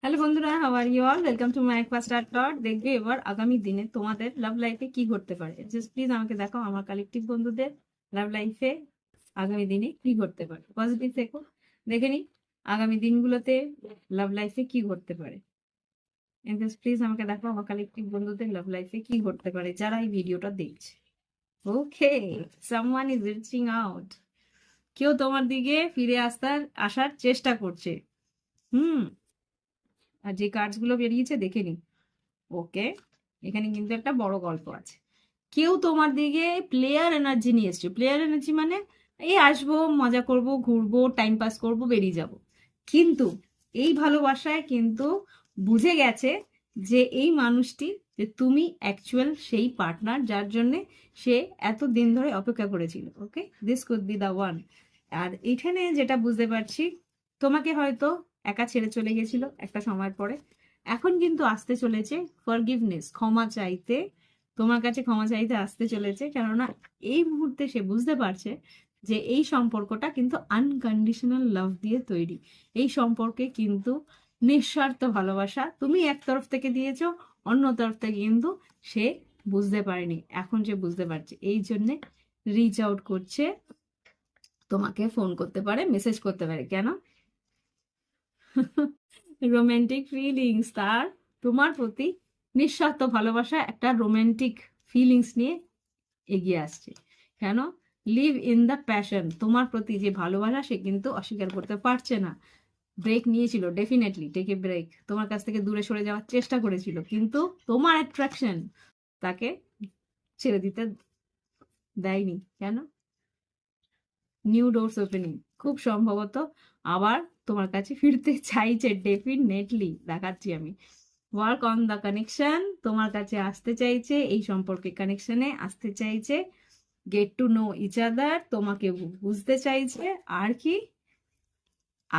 Hello বন্ধুরা, how are you all? Welcome to my first start dot. দেখবে এবার আগামী দিনে তোমাদের লাভ লাইফে কি ঘটতে পারে। জাস্ট প্লিজ আমাকে দেখাও আমার কালেকটিভ বন্ধুদের লাভ লাইফে আগামী দিনে কি ঘটতে পারে। পজিটিভ থেকো, দেখে নি আগামী দিনগুলোতে লাভ লাইফে কি ঘটতে পারে। জাস্ট প্লিজ আমাকে দেখাও আমার কালেকটিভ বন্ধুদের লাভ লাইফে কি ঘটতে পারে যারা এই ভিডিওটা দেখছে। ওকে, সামওয়ান ইজ রিচিং আউট। কেউ তোমার দিকে ফিরে আসার চেষ্টা করছে। হুম। আর যে কার্ডস গুলো বেরিয়েছে দেখে নি। ওকে, এখানে কিন্তু একটা বড় গল্প আছে। কেউ তোমার দিকে প্লেয়ার এনার্জি নিয়ে এসছে। প্লেয়ার এনার্জি মানে এই আসবো, মজা করব, ঘুরবো, টাইম পাস করব, বেরিয়ে যাব। কিন্তু এই ভালোবাসায় কিন্তু বুঝে গেছে যে এই মানুষটি, যে তুমি অ্যাকচুয়াল সেই পার্টনার যার জন্য সে এত দিন ধরে অপেক্ষা করেছিল। Okay, this could be the one. আর এখানে যেটা বুঝতে পারছি, তোমাকে হয়তো একা ছেড়ে চলে গেছিল একটা সময়ের পরে। এখন কিন্তু আসতে চলেছে ফরগিভনেস, ক্ষমা চাইতে। তোমার কাছে ক্ষমা চাইতে আসতে চলেছে, কেননা এই মুহূর্তে সে বুঝতে পারছে যে এই সম্পর্কটা কিন্তু আনকন্ডিশনাল লাভ দিয়ে তৈরি। এই সম্পর্কে কিন্তু নিঃস্বার্থ ভালোবাসা তুমি এক তরফ থেকে দিয়েছো, অন্য তরফ থেকে কিন্তু সে বুঝতে পারেনি। এখন সে বুঝতে পারছে, এই জন্যে রিচ আউট করছে, তোমাকে ফোন করতে পারে, মেসেজ করতে পারে। কেন? রোমান্টিক ফিলিংস তার তোমার প্রতি, নিঃস্বার্থ ভালোবাসা, একটা রোমান্টিক ফিলিংস নিয়ে এগিয়ে আসছে। কেন? Live in the passion. তোমার প্রতি যে ভালোবাসা সে কিন্তু অস্বীকার করতে পারছে না। ব্রেক নিয়েছিল, ডেফিনেটলি টেক এ ব্রেক। তোমার কাছ থেকে দূরে সরে যাওয়ার চেষ্টা করেছিল, কিন্তু তোমার অ্যাট্রাকশন তাকে ছেড়ে দিতে দেয়নি। কেন? নিউ ডোরস ওপেনিং, খুব সম্ভবত আবার তোমার কাছে ফিরতে চাইছে। ডেফিনেটলি দেখাচ্ছি আমি। ওয়ার্ক অন দ্য কানেকশন, তোমার কাছে আসতে চাইছে, এই সম্পর্কে কানেকশনে আসতে চাইছে। Get to know each other, তোমাকে বুঝতে চাইছে। আর কি,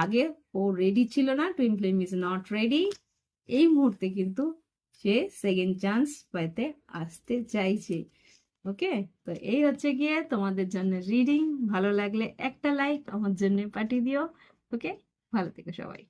আগে ও রেডি ছিল না, twin flame is not ready. এই মুহূর্তে কিন্তু সে সেকেন্ড চান্স পেতে আসতে চাইছে। ওকে, তো এই হচ্ছে গিয়ে তোমাদের জন্য রিডিং। ভালো লাগলে একটা লাইক আমার জন্য পাঠিয়ে দিও। ওকে, ভালো থেকো সবাই।